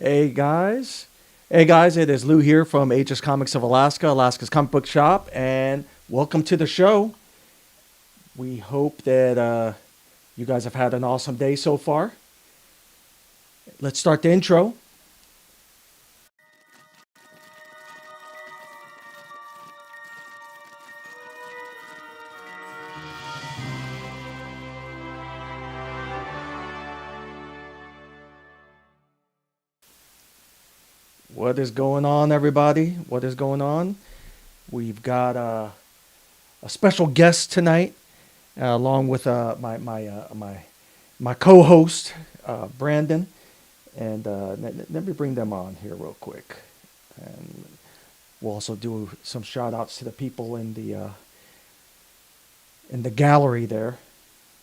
Hey guys. Hey guys, it is Lou here from Aegis Comics of Alaska, Alaska's comic book shop, and welcome to the show. We hope that you guys have had an awesome day so far. Let's start the intro. What is going on, everybody? What is going on? We've got a special guest tonight, along with my co-host Brandon, and let me bring them on here real quick, and we'll also do some shout outs to the people in the gallery there.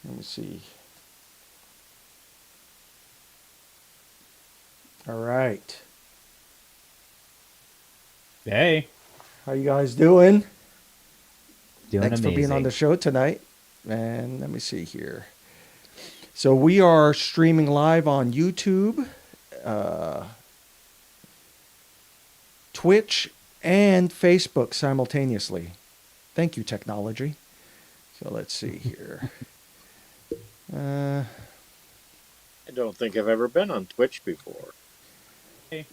Let me see. All right. Hey, How you guys doing? doing Thanks for being on the amazing. show tonight. And let me see here. So we are streaming live on YouTube, uh, Twitch, and Facebook simultaneously. Thank you, technology. So let's see here. Uh, I don't think I've ever been on Twitch before. Hey,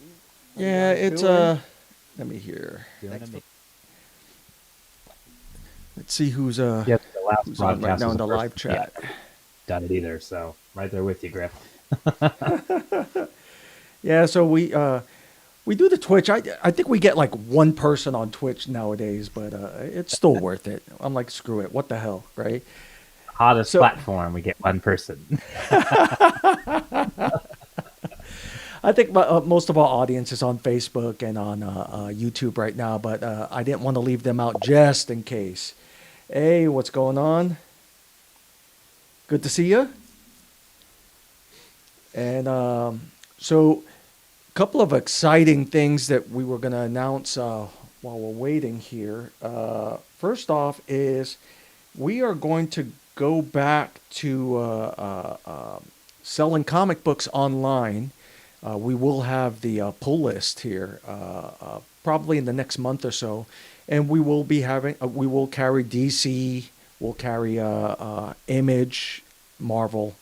how you yeah, guys it's doing? Let me hear. Doing amazing. Let's see Yep, the last who's on right broadcast now was in the the first live time we chat. had done it either, so right there with you, Griff. Yeah, so we do the Twitch. I think we get like one person on Twitch nowadays, but it's still worth it. I'm like, screw it. What the hell, right? Hottest So platform, we get one person. I think most of our audience is on Facebook and on YouTube right now, but I didn't want to leave them out just in case. Hey, what's going on? Good to see you. And so, a couple of exciting things that we were going to announce while we're waiting here. First off, is we are going to go back to selling comic books online. We will have the pull list here probably in the next month or so, and we will be having we will carry DC, we'll carry Image, Marvel,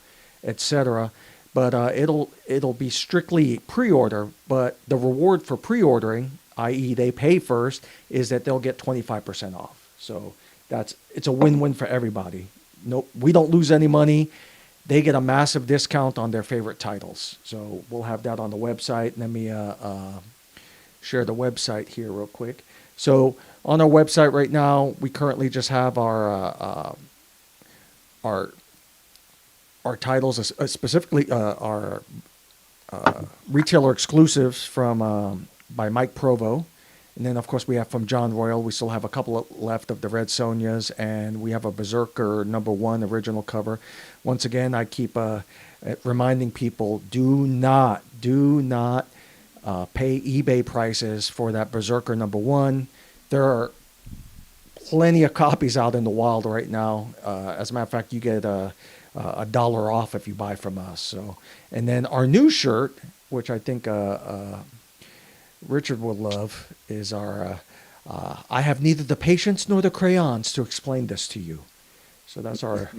etc. But it'll be strictly pre-order. But the reward for pre-ordering, i.e., they pay first, is that they'll get 25% off. So it's a win-win for everybody. Nope, we don't lose any money. They get a massive discount on their favorite titles. So we'll have that on the website. Let me share the website here real quick. So on our website right now, we currently just have our our titles, specifically our retailer exclusives from by Mike Provo. And then, of course, we have from John Royal. We still have a couple left of the Red Sonjas, and we have a Berserker #1 original cover. Once again, I keep reminding people: do not pay eBay prices for that Berserker #1. There are plenty of copies out in the wild right now. As a matter of fact, you get a dollar off if you buy from us. So, and then our new shirt, which I think Richard will love, is our I have neither the patience nor the crayons to explain this to you. So that's our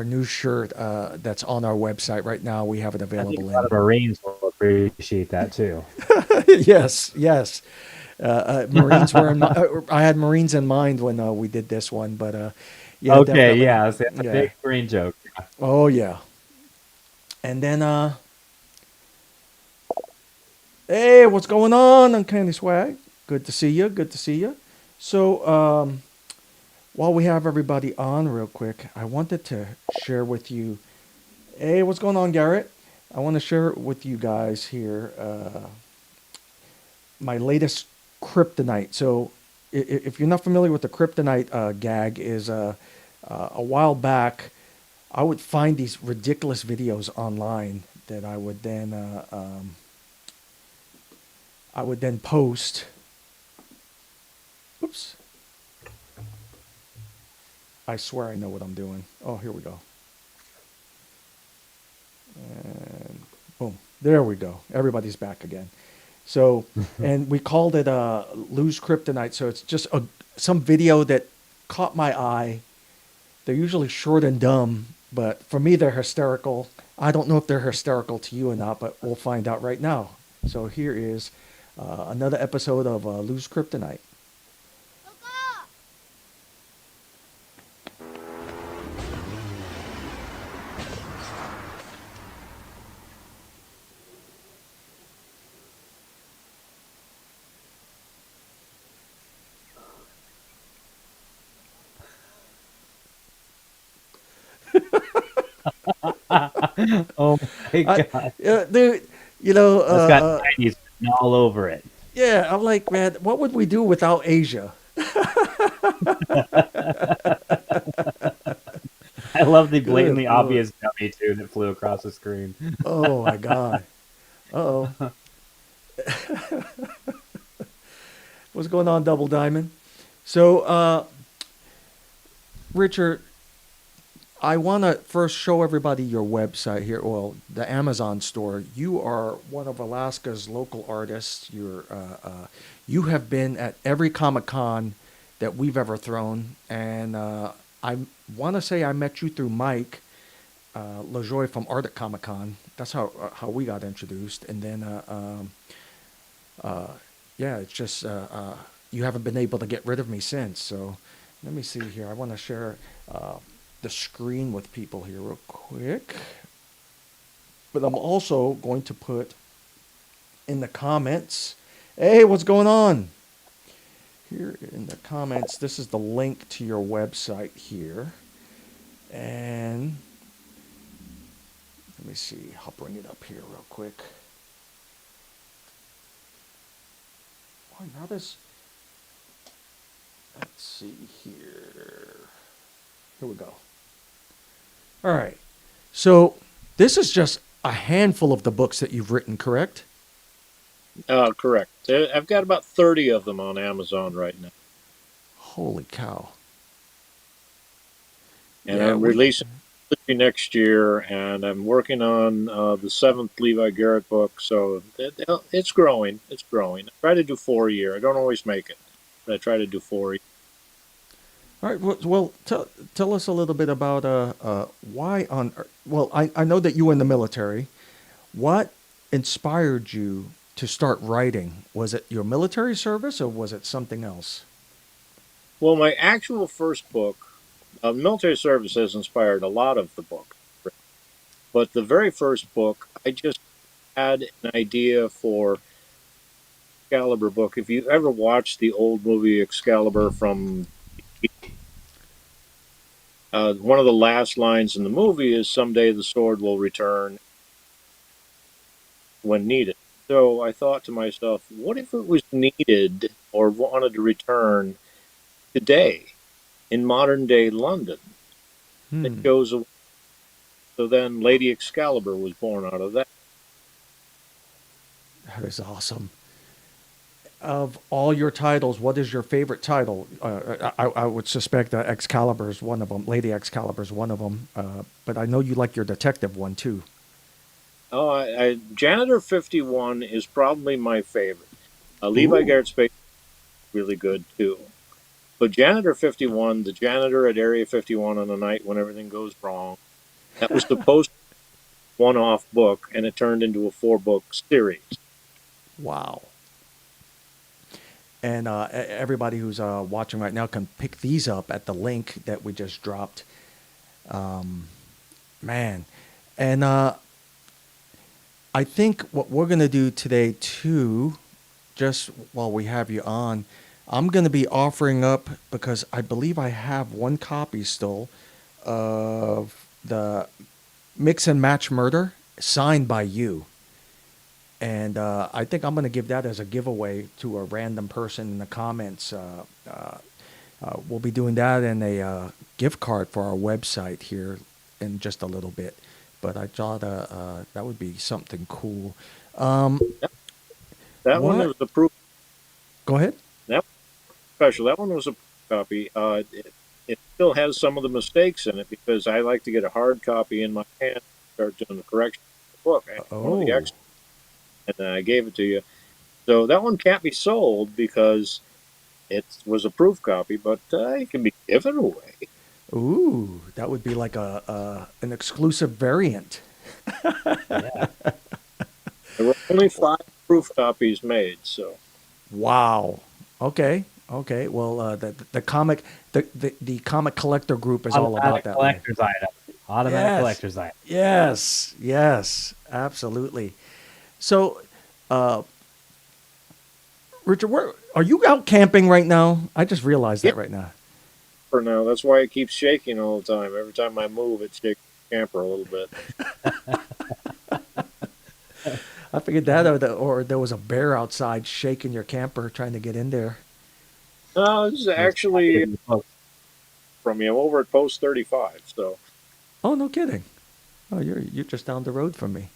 new shirt that's on our website right now. We have it I think available a lot in. of Marines will appreciate that too. Yes, yes. Marines were in I had Marines in mind when we did this one, but yeah, Okay, definitely. yeah, so that's a Yeah. big Marine joke. Oh yeah. And then hey, what's going on, Uncanny Swag? Good to see you. Good to see you. So, while we have everybody on, real quick, I wanted to share with you. Hey, what's going on, Garrett? I want to share with you guys here my latest kryptonite. So, if you're not familiar with the kryptonite gag, is a while back, I would find these ridiculous videos online that I would then post. Oops. I swear I know what I'm doing. Oh, here we go. And boom. There we go. Everybody's back again. So, and we called it Lose Kryptonite. So it's just some video that caught my eye. They're usually short and dumb, but for me, they're hysterical. I don't know if they're hysterical to you or not, but we'll find out right now. So here is another episode of Lose Kryptonite. Oh my I, god. dude, you know, That's got 90s written all over it. yeah, I'm like, man, what would we do without Asia? I love the Good blatantly Lord. obvious dummy too that flew across the screen. Oh my God. Uh-oh. What's going on, Double Diamond? So, Richard, I want to first show everybody your website here. Well, the Amazon store. You are one of Alaska's local artists. You have been at every Comic Con that we've ever thrown, and I want to say I met you through Mike LaJoy from Art at Comic Con. That's how we got introduced, and then yeah, it's just you haven't been able to get rid of me since. So let me see here. I want to share the screen with people here real quick. But I'm also going to put in the comments, hey, what's going on? Here in the comments, this is the link to your website here. And let me see, I'll bring it up here real quick. Why not as, let's see here. Here we go. All right. So this is just a handful of the books that you've written, correct? Correct. I've got about 30 of them on Amazon right now. Holy cow. And Yeah, I'm releasing next year, and I'm working on the 7th Levi Garrett book, so it's growing. It's growing. I try to do 4 a year. I don't always make it, but I try to do 4 a year. All right. Well, tell us a little bit about why on. Well, I know that you were in the military. What inspired you to start writing? Was it your military service or was it something else? Well, my actual first book, military service, has inspired a lot of the book. But the very first book, I just had an idea for Excalibur book. If you ever watched the old movie Excalibur from one of the last lines in the movie is someday the sword will return when needed. So I thought to myself, what if it was needed or wanted to return today in modern day London? It goes away. So then Lady Excalibur was born out of that. That is awesome. Of all your titles, what is your favorite title? I would suspect that Excalibur is one of them. Lady Excalibur is one of them. But I know you like your detective one too. Oh, Janitor 51 is probably my favorite. Levi Ooh. Garrett Space is really good too. But Janitor 51, the janitor at Area 51 on a night when everything goes wrong, that was supposed to be a one-off book, and it turned into a 4-book series. Wow. And everybody who's watching right now can pick these up at the link that we just dropped. Man. And I think what we're going to do today, too, just while we have you on, I'm going to be offering up, because I believe I have one copy still of the Mix and Match Murder signed by you. And I think I'm going to give that as a giveaway to a random person in the comments. We'll be doing that and a gift card for our website here in just a little bit. But I thought that would be something cool. That one was a proof. Go ahead. That was special. That one was a copy. It still has some of the mistakes in it because I like to get a hard copy in my hand and start doing the correction of the book. I have one of the extras and then I gave it to you. So that one can't be sold because it was a proof copy, but it can be given away. Ooh, that would be like an exclusive variant. Yeah. There were only 5 proof copies made, so Wow. Okay. Okay. Well, the comic the comic collector group is all about Automatic that way. collector's item. Automatic Yes. collector's item. Yes. Yes. Absolutely. So, uh, Richard, where are you out camping right now? I just realized yeah, that right now. for now. That's why it keeps shaking all the time. Every time I move, it shakes the camper a little bit. I figured that, or there was a bear outside shaking your camper trying to get in there. No, this is There's actually folks. from you. I'm over at Post 35, so Oh, no kidding. Oh, you're just down the road from me.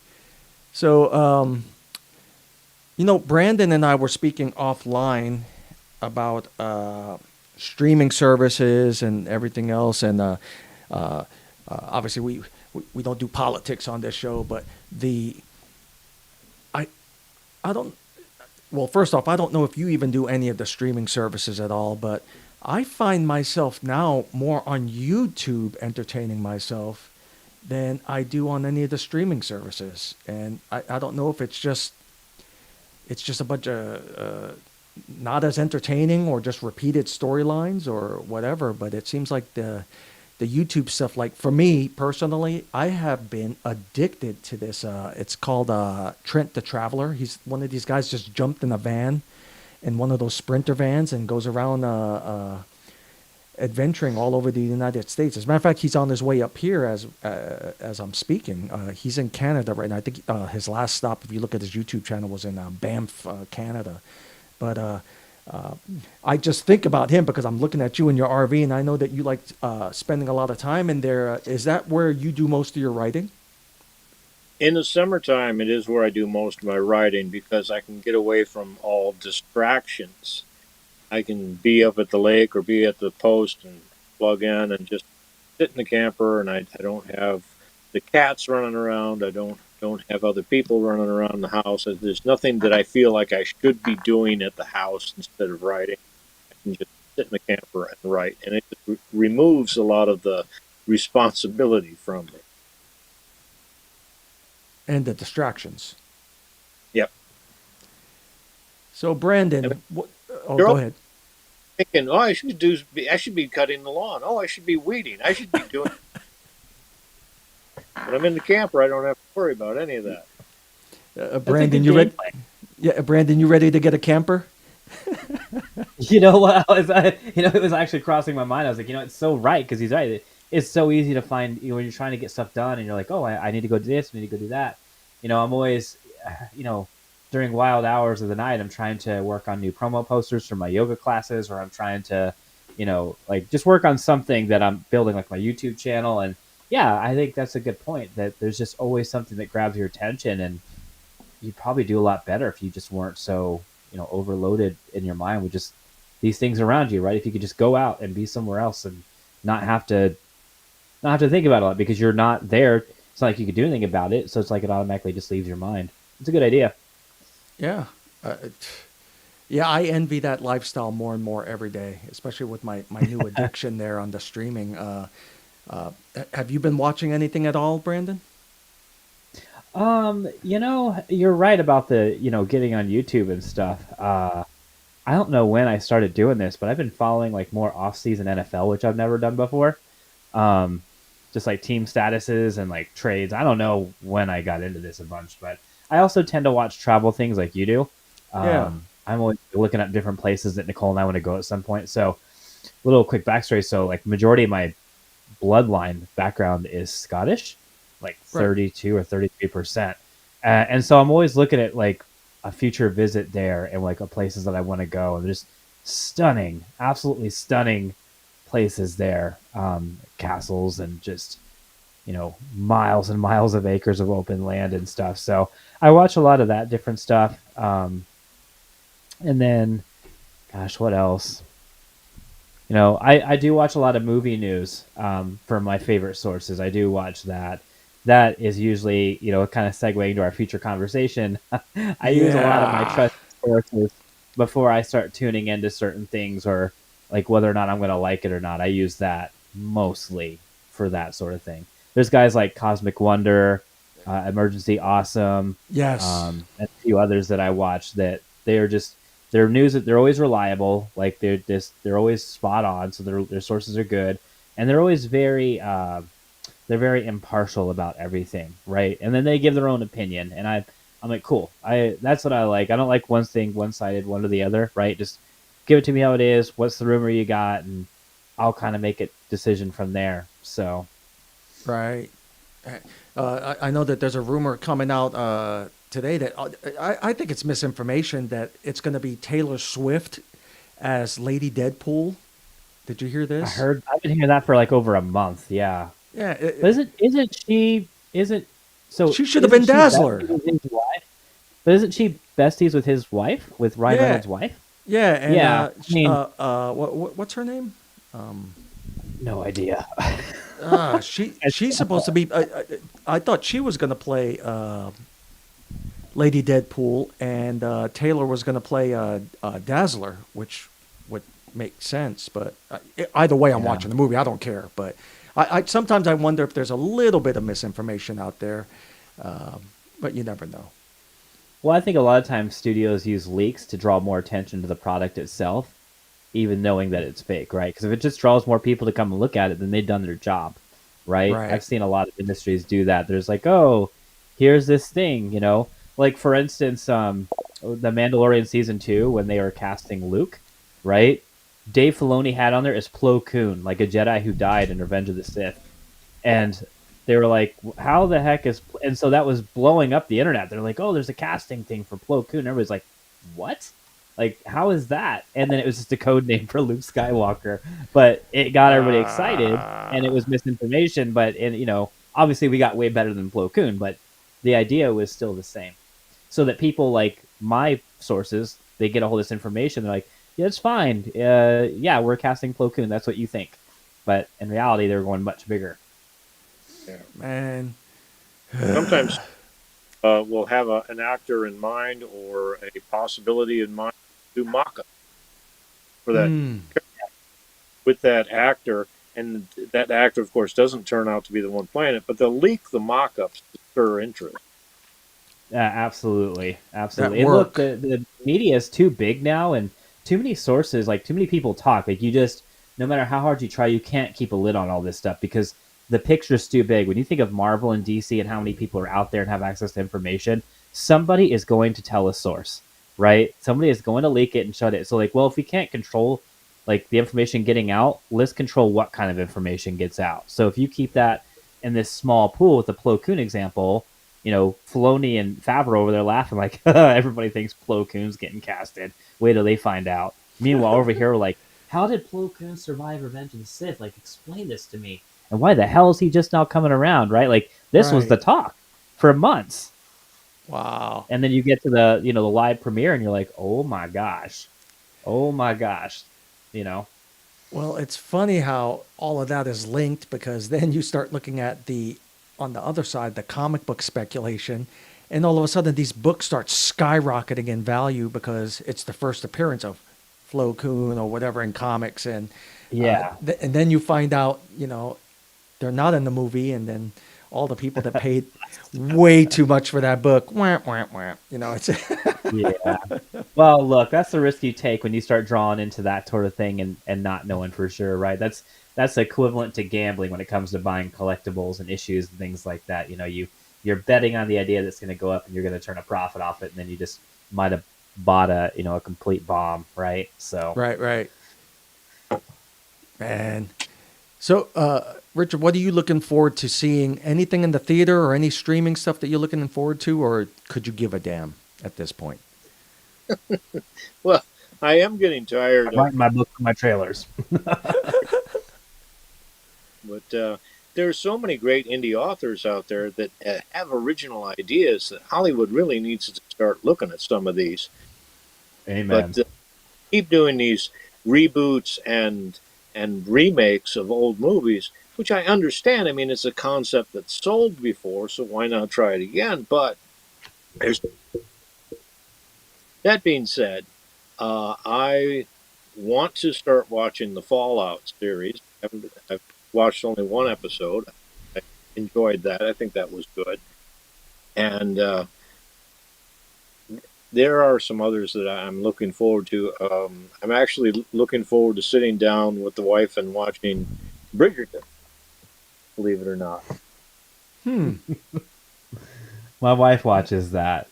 So, Brandon and I were speaking offline about streaming services and everything else, and obviously we don't do politics on this show, but the I I don't. Well, first off, I don't know if you even do any of the streaming services at all, but I find myself now more on YouTube entertaining myself than I do on any of the streaming services, and I don't know if it's just a bunch of not as entertaining or just repeated storylines or whatever. But it seems like the YouTube stuff, like for me personally, I have been addicted to this. It's called Trent the Traveler. He's one of these guys just jumped in a van, in one of those Sprinter vans, and goes around adventuring all over the United States. As a matter of fact, he's on his way up here as I'm speaking. He's in Canada right now. I think his last stop, if you look at his YouTube channel, was in Banff, Canada. But I just think about him because I'm looking at you in your RV, and I know that you like spending a lot of time in there. Is that where you do most of your writing? in the summertime, it is where I do most of my writing because I can get away from all distractions. I can be up at the lake or be at the post and plug in and just sit in the camper, and I don't have the cats running around. I don't have other people running around the house. There's nothing that I feel like I should be doing at the house instead of writing. I can just sit in the camper and write, and it just removes a lot of the responsibility from me. And the distractions. Yep. So, And Brandon, what, oh, you're go all ahead. thinking, oh, I should be cutting the lawn. Oh, I should be weeding. I should be doing. When I'm in the camper, I don't have to worry about any of that. That's a Brandon, good you ready? gameplay. Yeah, Brandon, you ready to get a camper? You know what? It was actually crossing my mind. I was like, it's so right because he's right. It's so easy to find, when you're trying to get stuff done and you're like, oh, I need to go do this, I need to go do that. I'm always, during wild hours of the night, I'm trying to work on new promo posters for my yoga classes, or I'm trying to, like just work on something that I'm building, like my YouTube channel. And yeah, I think that's a good point that there's just always something that grabs your attention, and you'd probably do a lot better if you just weren't so overloaded in your mind with just these things around you, right? If you could just go out and be somewhere else and not have to think about it a lot because you're not there. It's not like you could do anything about it, so it's like it automatically just leaves your mind. It's a good idea. Yeah. Yeah, I envy that lifestyle more and more every day, especially with my new addiction there on the streaming. Have you been watching anything at all, Brandon? You're right about the getting on YouTube and stuff. I don't know when I started doing this, but I've been following like more off-season NFL, which I've never done before. Um, just like team statuses and like trades. I don't know when I got into this a bunch, but I also tend to watch travel things like you do. Yeah. I'm always looking at different places that Nicole and I want to go at some point. So, little quick backstory. So, like, majority of my bloodline background is Scottish, like Right. 32 or 33%. And so I'm always looking at like a future visit there and like places that I want to go. And there's stunning, absolutely stunning places there, castles and just miles and miles of acres of open land and stuff. So I watch a lot of that different stuff. And then, gosh, what else? I do watch a lot of movie news from my favorite sources. I do watch that. that is usually, kind of segueing to our future conversation. I use a lot of my Yeah. trusted sources before I start tuning into certain things, or like whether or not I'm going to like it or not. I use that mostly for that sort of thing. There's guys like Cosmic Wonder, Emergency Awesome, Yes. and a few others that I watch that they're just their news. They're always reliable. Like they're always spot on. So their sources are good, and they're very impartial about everything, right? And then they give their own opinion, and I'm like, cool. That's what I like. I don't like one thing one sided, one or the other, right? Just give it to me how it is. What's the rumor you got, and I'll kind of make a decision from there. So Right. I know that there's a rumor coming out today that I think it's misinformation that it's going to be Taylor Swift as Lady Deadpool. Did you hear this? I've been hearing that for like over a month. Yeah, Yeah. but She should have isn't been she Dazzler. besties with his wife? But isn't she besties with his wife, with Ryan Yeah. Reynolds' wife? Yeah. And Yeah, I mean, what's her name? Um, no idea. she's supposed to be. I thought she was going to play Lady Deadpool, and Taylor was going to play Dazzler, which would make sense. But either way, I'm Yeah. watching the movie. I don't care. But I sometimes I wonder if there's a little bit of misinformation out there, but you never know. Well, I think a lot of times studios use leaks to draw more attention to the product itself, even knowing that it's fake, right? Because if it just draws more people to come and look at it, then they've done their job, right? Right. I've seen a lot of industries do that. There's like, oh, here's this thing, like for instance, the Mandalorian season 2 when they were casting Luke, right? Dave Filoni had on there is Plo Koon, like a Jedi who died in Revenge of the Sith, and they were like, "How the heck is?" And so that was blowing up the internet. They're like, "Oh, there's a casting thing for Plo Koon." Everybody's like, "What? Like, how is that?" And then it was just a code name for Luke Skywalker, but it got everybody excited, and it Uh, was misinformation. But obviously, we got way better than Plo Koon, but the idea was still the same. So that people like my sources, they get a hold of this information. They're like, "Yeah, it's fine. Yeah, we're casting Plo Koon. That's what you think." But in reality, they're going much bigger. Yeah. man. Sometimes we'll have an actor in mind or a possibility in mind to do mock-up for that Hmm. with that actor, and that actor, of course, doesn't turn out to be the one playing it, but they'll leak the mock-ups to stir interest. Absolutely, That absolutely. And look, work. the media is too big now, and too many sources, like too many people talk. Like you just, no matter how hard you try, you can't keep a lid on all this stuff because the picture's too big. When you think of Marvel and DC and how many people are out there and have access to information, somebody is going to tell a source, right? Somebody is going to leak it and shut it. So like, well, if we can't control like the information getting out, let's control what kind of information gets out. So if you keep that in this small pool with the Plo Koon example, Filoni and Favreau over there laughing like everybody thinks Plo Koon's getting casted. Wait till they find out. Meanwhile, over here, we're like, how did Plo Koon survive Revenge of the Sith? Like, explain this to me. And why the hell is he just now coming around, right? Like, this was Right. the talk for months. Wow. And then you get to the live premiere and you're like, oh my gosh, you know? Well, it's funny how all of that is linked because then you start looking at on the other side, the comic book speculation, and all of a sudden these books start skyrocketing in value because it's the first appearance of Flo Koon or whatever in comics, and Yeah. and then you find out, they're not in the movie, and then all the people that paid way too much for that book, wah, wah, wah, it's Yeah. Well, look, that's the risk you take when you start drawing into that sort of thing and not knowing for sure, right? That's equivalent to gambling when it comes to buying collectibles and issues and things like that. You're betting on the idea that's going to go up and you're going to turn a profit off it, and then you just might have bought a complete bomb, right? So right, right, man. So, Richard, what are you looking forward to seeing? Anything in the theater or any streaming stuff that you're looking forward to, or could you give a damn at this point? Well, I am getting tired I'm of, writing my book for my trailers. but there's so many great indie authors out there that have original ideas that Hollywood really needs to start looking at some of these. Amen. But keep doing these reboots and remakes of old movies, which I understand. I mean, it's a concept that's sold before, so why not try it again? But there's, that being said, I want to start watching the Fallout series. I've watched only one episode. I enjoyed that. I think that was good. And there are some others that I'm looking forward to. I'm actually looking forward to sitting down with the wife and watching Bridgerton, believe it or not. My wife watches that.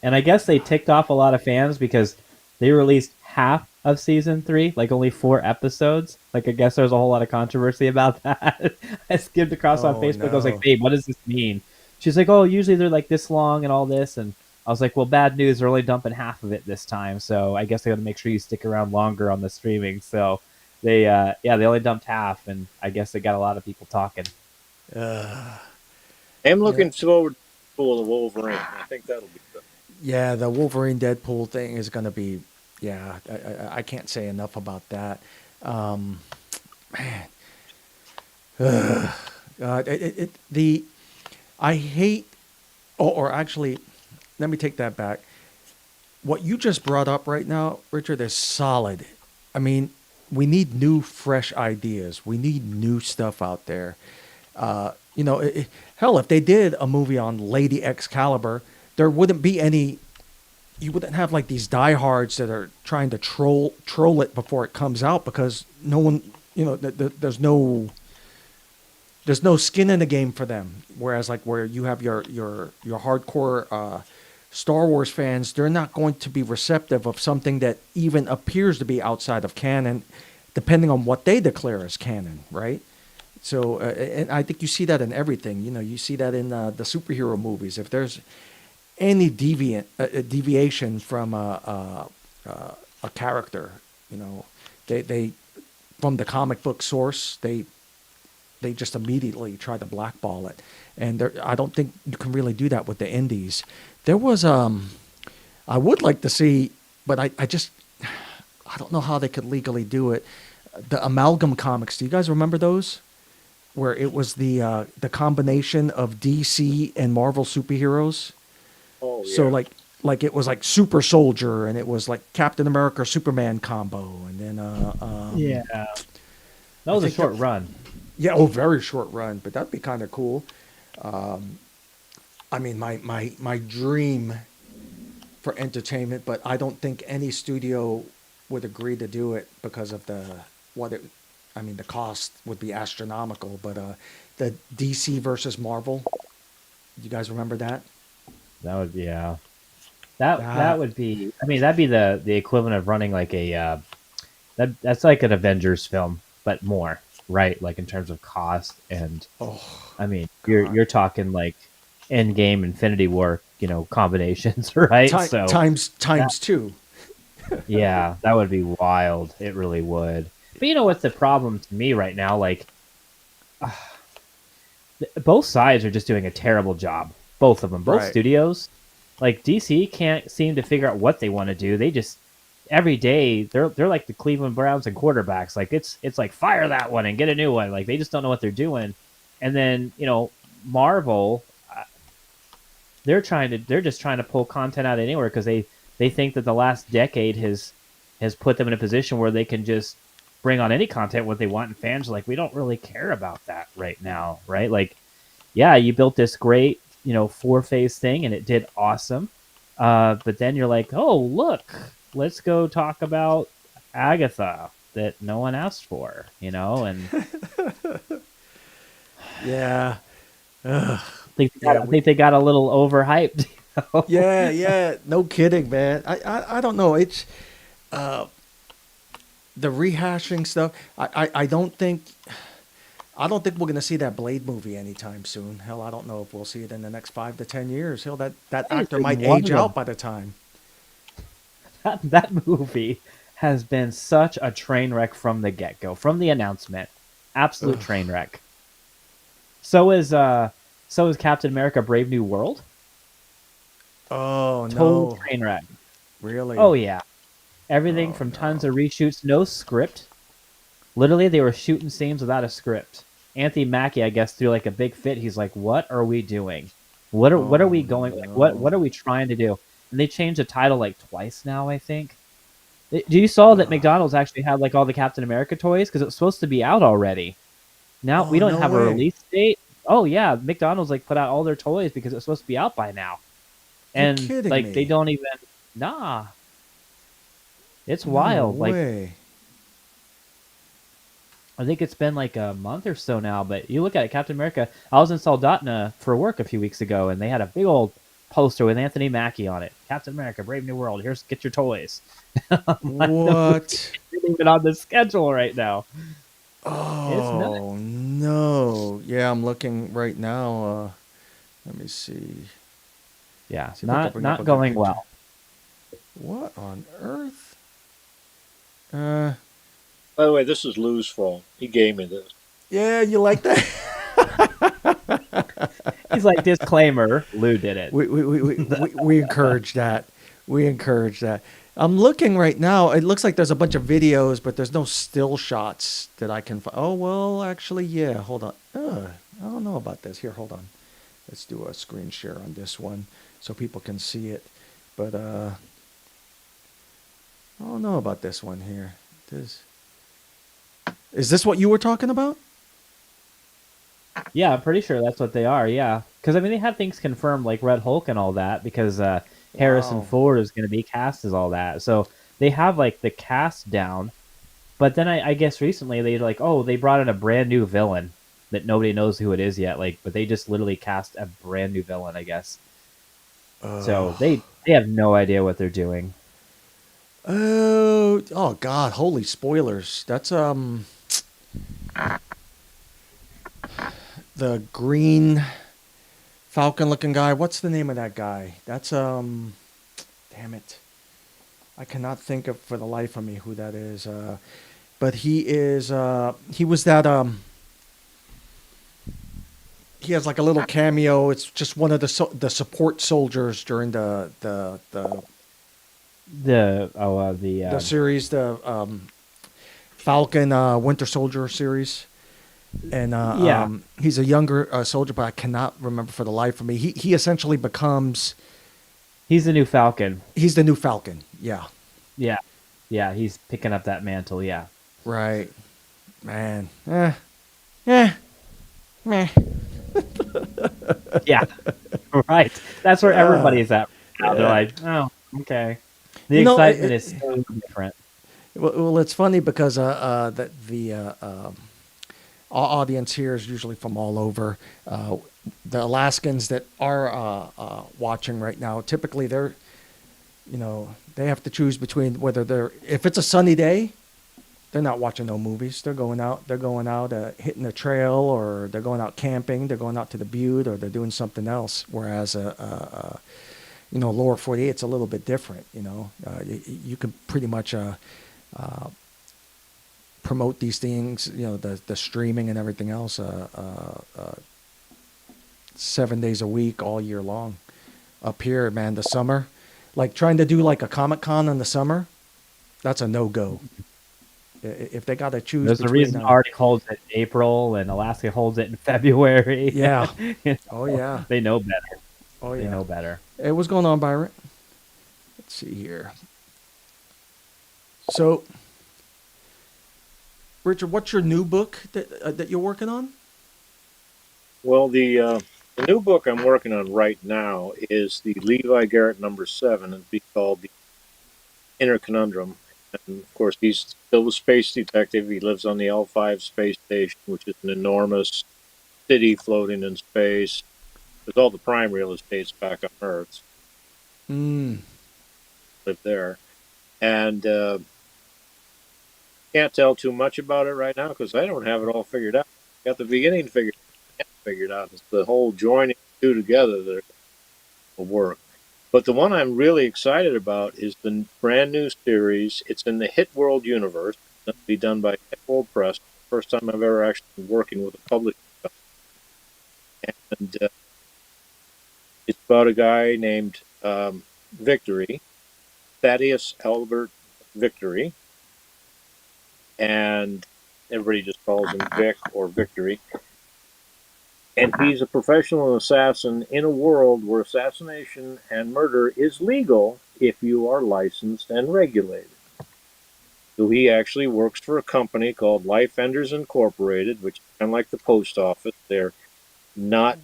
And I guess they ticked off a lot of fans because they released half of season 3, like only 4 episodes. Like, I guess there's a whole lot of controversy about that. I skimmed across on Oh Facebook. I was like, no. babe, what does this mean? She's like, oh, usually they're like this long and all this. And I was like, well, bad news. They're only dumping half of it this time. So I guess they got to make sure you stick around longer on the streaming. So they, they only dumped half. And I guess they got a lot of people talking. Uh, I'm yeah, looking forward to the Wolverine. I think that'll be good. yeah. The Wolverine Deadpool thing is gonna be. Yeah, I can't say enough about that. Um, man, the I hate, or actually, let me take that back. What you just brought up right now, Richard, is solid. I mean, we need new, fresh ideas. We need new stuff out there. Hell, if they did a movie on Lady Excalibur, there wouldn't be any. You wouldn't have like these diehards that are trying to troll it before it comes out because no one, there's no skin in the game for them. Whereas like where you have your hardcore Star Wars fans, they're not going to be receptive of something that even appears to be outside of canon, depending on what they declare as canon, right? So, and I think you see that in everything. You see that in the superhero movies. If there's any deviation from a character, they from the comic book source, they just immediately try to blackball it. And I don't think you can really do that with the indies. There was I would like to see, but I don't know how they could legally do it. The Amalgam comics. Do you guys remember those? Where it was the combination of DC and Marvel superheroes. Oh So yeah. like it was like Super Soldier, and it was like Captain America Superman combo, and then Yeah. That I was a think that short run. yeah, oh, very short run, but that'd be kind of cool. I mean, my dream for entertainment, but I don't think any studio would agree to do it because of what it. I mean, the cost would be astronomical. But the DC versus Marvel, you guys remember that? That would be, yeah. That That would be. I mean, that'd be the equivalent of running like a that's like an Avengers film, but more, right? Like in terms of cost and oh I mean, God, you're talking like Endgame, Infinity War, combinations, right? So that, times two. yeah, that would be wild. It really would. But you know what's the problem to me right now? Like both sides are just doing a terrible job. Both of them, both Right. studios. Like DC can't seem to figure out what they want to do. They just every day they're like the Cleveland Browns and quarterbacks. Like it's like fire that one and get a new one. Like they just don't know what they're doing. And then Marvel, they're just trying to pull content out of anywhere because they think that the last decade has put them in a position where they can just bring on any content what they want, and fans are like, we don't really care about that right now, right? Like, yeah, you built this great 4-phase thing and it did awesome, but then you're like, oh look, let's go talk about Agatha that no one asked for, and Yeah. Ugh. I Yeah. think they got a little overhyped. Yeah. Yeah. No kidding, man. I don't know. It's uh, the rehashing stuff. I don't think we're gonna see that Blade movie anytime soon. Hell, I don't know if we'll see it in the next 5 to 10 years. Hell, that That has actor been might one age of the out by the time. that movie has been such a train wreck from the get go, from the announcement. Absolute Ugh. train wreck. So is Captain America: Brave New World. Oh Total no, train wreck. really? Oh yeah, everything Oh from tons no. of reshoots, no script. Literally, they were shooting scenes without a script. Anthony Mackie, I guess, threw like a big fit. He's like, "What are we doing? What are Oh we going? Like, what no. are we trying to do?" And they changed the title like twice now, I think. Do you saw that Uh, McDonald's actually had like all the Captain America toys because it was supposed to be out already? Now we oh don't no have a way. release date. Oh yeah, McDonald's like put out all their toys because it's supposed to be out by now, You're and kidding like they me. don't even. Nah, it's No wild. Like way. I think it's been like a month or so now, but you look at it, Captain America. I was in Soldotna for work a few weeks ago, and they had a big old poster with Anthony Mackie on it. Captain America, Brave New World. Here's get your toys. What? It's even on the schedule right now. It's nuts. Oh no. Yeah, I'm looking right now. Let me see. Yeah, See if I can bring up a not good going picture. well. What on earth? Uh, By the way, this is Lou's fault. He gave me this. yeah, you like that? He's like disclaimer. Lou did it. We encourage that. We encourage that. I'm looking right now. It looks like there's a bunch of videos, but there's no still shots that I can find. Oh, well, actually, yeah. Hold on. I don't know about this. Here, hold on. Let's do a screen share on this one so people can see it. But I don't know about this one here. Is this what you were talking about? Yeah, I'm pretty sure that's what they are. Yeah, because I mean they have things confirmed like Red Hulk and all that because Harrison Wow. Ford is going to be cast as all that. So they have like the cast down. But then I guess recently they like they brought in a brand new villain that nobody knows who it is yet. Like, but they just literally cast a brand new villain, I guess. So Oh. they have no idea what they're doing. Oh God, holy spoilers. That's the green falcon looking guy. What's the name of that guy? That's damn it. I cannot think of for the life of me who that is. But he was that he has like a little cameo. It's just one of the support soldiers during the The series, the Falcon Winter Soldier series. And yeah, he's a younger soldier, but I cannot remember for the life of me. He essentially becomes he's the new Falcon. he's the new Falcon. Yeah, Yeah, yeah, he's picking up that mantle. Yeah, right, man. Eh, meh. yeah, right. That's where Uh, everybody's at. Now. They're yeah. like, oh, okay. The You know, excitement is so different. well, it's funny because that the our audience here is usually from all over. The Alaskans that are watching right now, typically they have to choose between whether if it's a sunny day, they're not watching no movies. They're going out. They're going out hitting the trail, or they're going out camping. They're going out to the butte, or they're doing something else. Whereas lower 48, it's a little bit different. You can pretty much promote these things. The streaming and everything else. 7 days a week, all year long. Up here, man, the summer, like trying to do like a Comic-Con in the summer, that's a no-go. If they got to choose There's a between, reason Arctic holds it in April and Alaska holds it in February. yeah, You oh know, yeah, they know better. oh They yeah. know better. Hey, what's going on, Byron? Let's see here. So, Richard, what's your new book that you're working on? Well, the new book I'm working on right now is the Levi Garrett #7. It'd be called The Inner Conundrum. And of course, he's still a space detective. He lives on the L5 space station, which is an enormous city floating in space. With all the prime real estate's back on Earth. Mm. Live there. And can't tell too much about it right now because I don't have it all figured out. Got the beginning figured out. It's the whole joining the two together that will work. But the one I'm really excited about is the brand new series. It's in the Hit World universe. It'll be done by Hit World Press. First time I've ever actually been working with a publisher. And it's about a guy named Victory, Thaddeus Albert Victory. And Everybody just calls him Vic or Victory. And he's a professional assassin in a world where assassination and murder is legal if you are licensed and regulated. So he actually works for a company called Life Enders Incorporated, which is kind of like the post office. They're not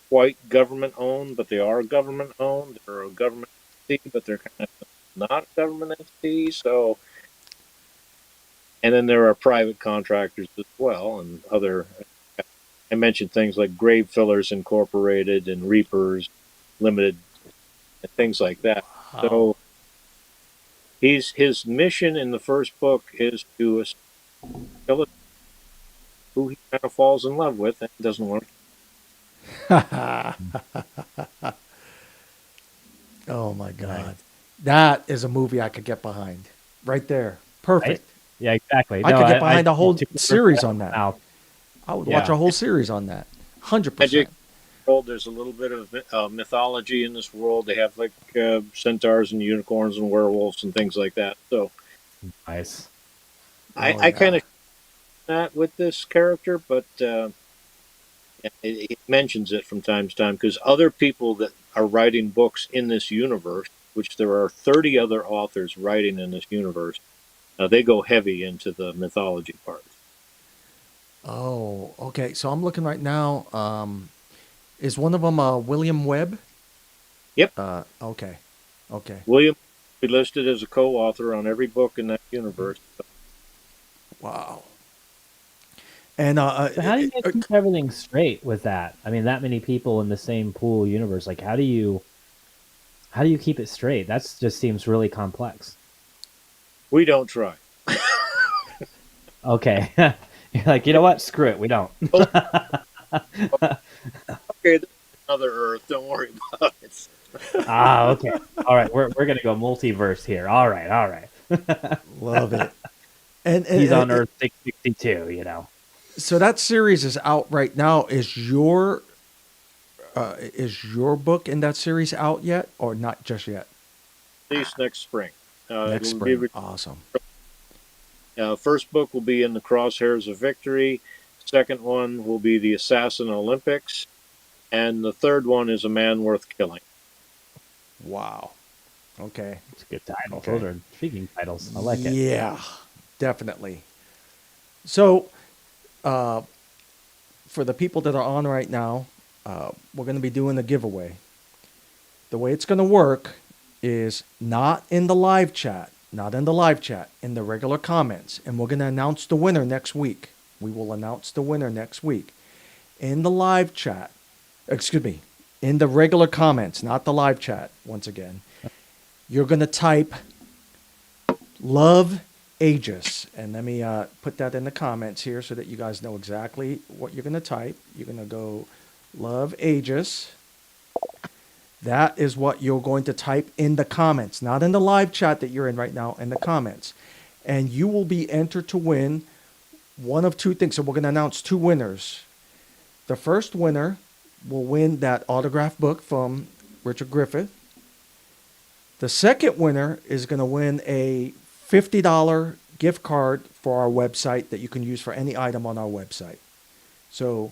quite government owned, but they are government owned. They're a government entity, but they're kind of not a government entity. So, and then there are private contractors as well, and other. I mentioned things like Grave Fillers Incorporated and Reapers Limited, and things like that. Wow. So, his mission in the first book is to kill who he kind of falls in love with and doesn't want to. Oh my God. Right. That is a movie I could get behind. Right there. Right? Perfect. Yeah, exactly. I No, could get behind a whole took the first series one on that. out. I would watch Yeah. a whole series on that. 100%. Magic world, there's a little bit of mythology in this world. They have like centaurs and unicorns and werewolves and things like that. So Nice. I kind of that with this character, but it mentions it from time to time because other people that are writing books in this universe, which there are 30 other authors writing in this universe, they go heavy into the mythology part. Oh, okay. So I'm looking right now. Is one of them William Webb? Yep. Okay. Okay. William be listed as a co-author on every book in that universe. Wow. And So how do you keep everything straight with that? I mean, that many people in the same pool universe. Like, how do you keep it straight? That just seems really complex. We don't try. Okay. You're like, you know what? Screw it. We don't. Okay, there's another Earth. Don't worry about it. Okay. All right. We're gonna go multiverse here. All right. love it. And He's on Earth 662. You know. So that series is out right now. Is your book in that series out yet, or not just yet? At least next spring. Next it'll spring. be Awesome. First book will be in the Crosshairs of Victory. Second one will be the Assassin Olympics, and the third one is A Man Worth Killing. Wow. Okay. It's a good title. Okay. Those are intriguing titles. I like it. Yeah, definitely. So, for the people that are on right now, we're going to be doing a giveaway. The way it's going to work is not in the live chat, in the regular comments. And we're going to announce the winner next week. We will announce the winner next week. In the live chat, in the regular comments, not the live chat, once again, you're going to type love Aegis. And let me put that in the comments here so that you guys know exactly what you're going to type. You're going to go love Aegis. That is what you're going to type in the comments, not in the live chat that you're in right now, in the comments. And you will be entered to win one of two things. So we're going to announce two winners. The first winner will win that autographed book from Richard Griffith. The second winner is going to win a $50 gift card for our website that you can use for any item on our website. So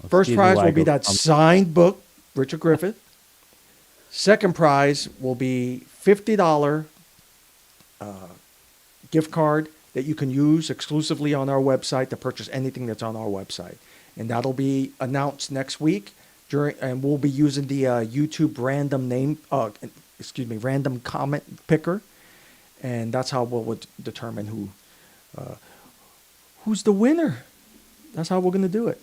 first prize will be that signed book, Richard Griffith. Second prize will be $50 gift card that you can use exclusively on our website to purchase anything that's on our website. And that'll be announced next week and we'll be using the YouTube random comment picker. And that's how we'll determine who's the winner. That's how we're going to do it.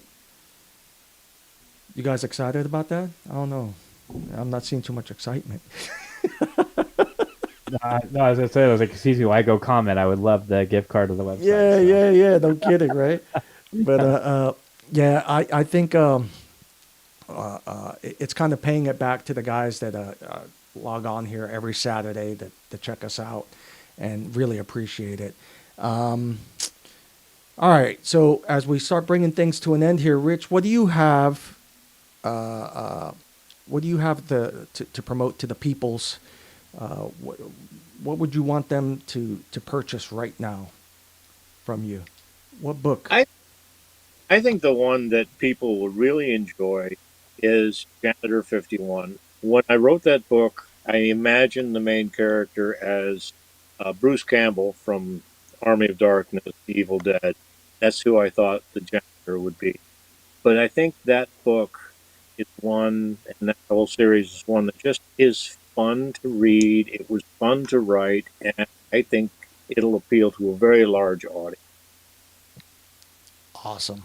You guys excited about that? I don't know. I'm not seeing too much excitement. No, I was gonna say, I was like, excuse me, why go comment? I would love the gift card of the website. Yeah. No kidding, right? But yeah, I think it's kind of paying it back to the guys that log on here every Saturday to check us out, and really appreciate it. All right, so as we start bringing things to an end here, Rich, what do you have? What do you have to promote to the peoples? What would you want them to purchase right now from you? What book? I I think the one that people will really enjoy is Janitor 51. When I wrote that book, I imagined the main character as Bruce Campbell from Army of Darkness, The Evil Dead. That's who I thought the janitor would be. But I think that book is one, and that whole series is one that just is fun to read. It was fun to write, and I think it'll appeal to a very large audience. Awesome.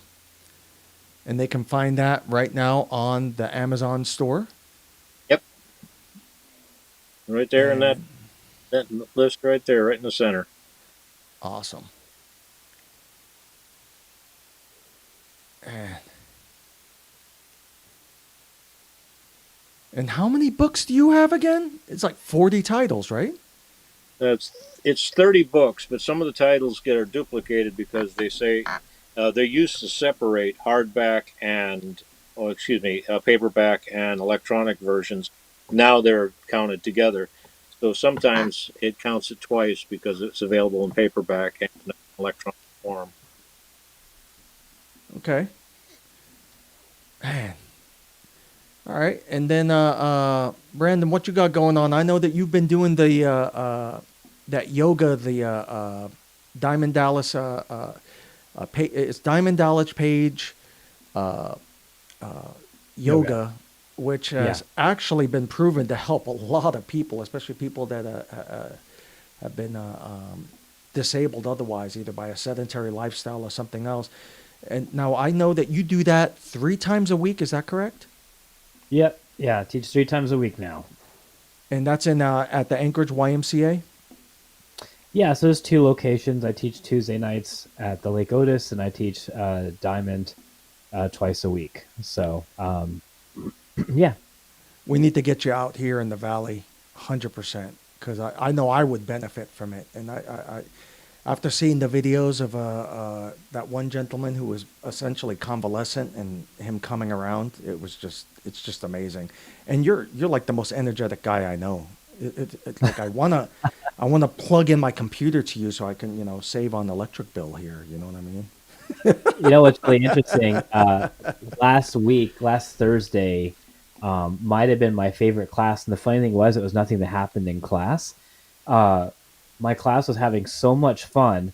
And they can find that right now on the Amazon store. Yep, right there in And that list right there, right in the center. awesome. And, and how many books do you have again? It's like 40 titles, right? That's it's 30 books, but some of the titles get are duplicated because they say they used to separate hardback and, oh, excuse me, paperback and electronic versions. Now they're counted together. So sometimes it counts it twice because it's available in paperback and electronic form. Okay. Man. All right. And then, Brandon, what you got going on? I know that you've been doing the that yoga, the Diamond Dallas, it's Diamond Dallas Page uh, yoga, which Yeah. has actually been proven to help a lot of people, especially people that have been disabled otherwise, either by a sedentary lifestyle or something else. And now I know that you do that 3 times a week. Is that correct? Yep. Yeah. I teach 3 times a week now. And that's in at the Anchorage YMCA. Yeah. So there's 2 locations. I teach Tuesday nights at the Lake Otis, and I teach Diamond twice a week. So, yeah. We need to get you out here in the valley, 100%, because I know I would benefit from it. And I after seeing the videos of that one gentleman who was essentially convalescent and him coming around, it's just amazing. And you're like the most energetic guy I know. It's like I wanna plug in my computer to you so I can save on the electric bill here. You know what I mean? You know what's really interesting? Last Thursday, might have been my favorite class. And the funny thing was, it was nothing that happened in class. Uh, my class was having so much fun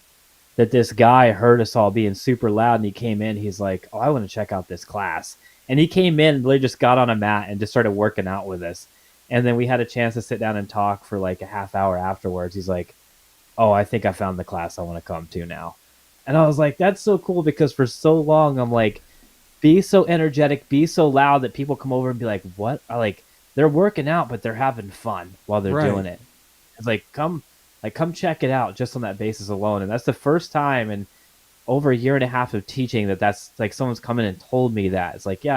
that this guy heard us all being super loud, and he came in. He's like, "Oh, I want to check out this class." And he came in and literally just got on a mat and just started working out with us. And then we had a chance to sit down and talk for like a half hour afterwards. He's like, "Oh, I think I found the class I want to come to now." And I was like, "That's so cool," because for so long I'm like, be so energetic, be so loud that people come over and be like, "What?" Like, they're working out, but they're having fun while they're Right. doing it. It's come check it out just on that basis alone. And that's the first time in over a year and a half of teaching that's like someone's come in and told me that. It's like, yeah,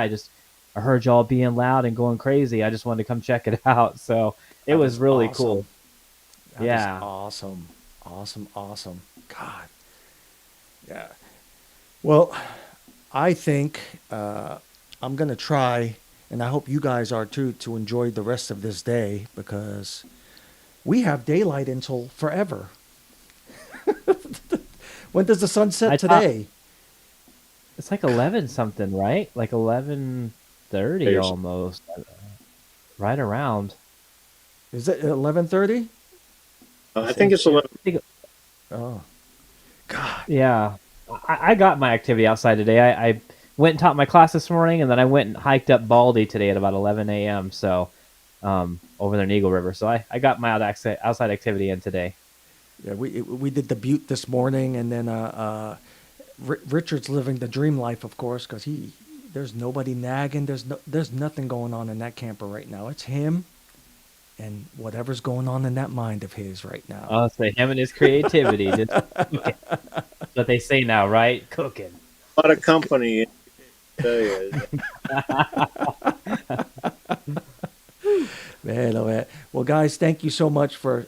I heard y'all being loud and going crazy. I just wanted to come check it out. So it That was is really awesome. cool. That is Yeah. awesome. Awesome. Awesome. God. Yeah. Well, I think I'm going to try, and I hope you guys are too, to enjoy the rest of this day because we have daylight until forever. When does the sun I set taught today? It's like 11 something, right? Like 11:30 There's, almost. Right around. Is it 11:30? The I same think it's shit. 11. I think Oh, God. Yeah, I got my activity outside today. I went and taught my class this morning, and then I went and hiked up Baldy today at about 11 a.m. So, over there in Eagle River. So I got my outside activity in today. Yeah, we did the Butte this morning, and then Richard's living the dream life, of course, because there's nobody nagging. There's nothing going on in that camper right now. It's him and whatever's going on in that mind of his right now. I'll say him and his creativity, just cooking. That's what they say now, right? Cooking. A lot of company. I tell you. Man, oh man. Well, guys, thank you so much for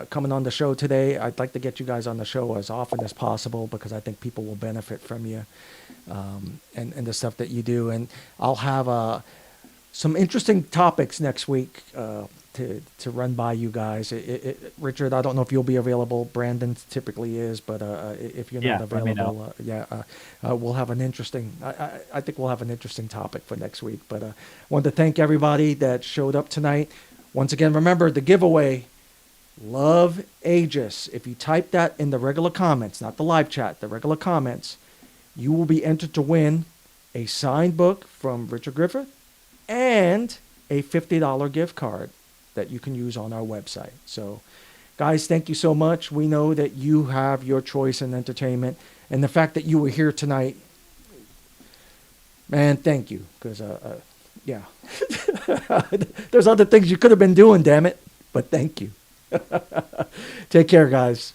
coming on the show today. I'd like to get you guys on the show as often as possible because I think people will benefit from you and the stuff that you do. And I'll have some interesting topics next week to run by you guys. Richard, I don't know if you'll be available. Brandon typically is, but if you're not Yeah, let me know. available, we'll have an interesting. I think we'll have an interesting topic for next week. But I wanted to thank everybody that showed up tonight. Once again, remember the giveaway. Love Aegis. If you type that in the regular comments, not the live chat, the regular comments, you will be entered to win a signed book from Richard Griffith and a $50 gift card that you can use on our website. So, guys, thank you so much. We know that you have your choice in entertainment, and the fact that you were here tonight, man, thank you. Because, yeah, there's other things you could have been doing, damn it. But thank you. Take care, guys.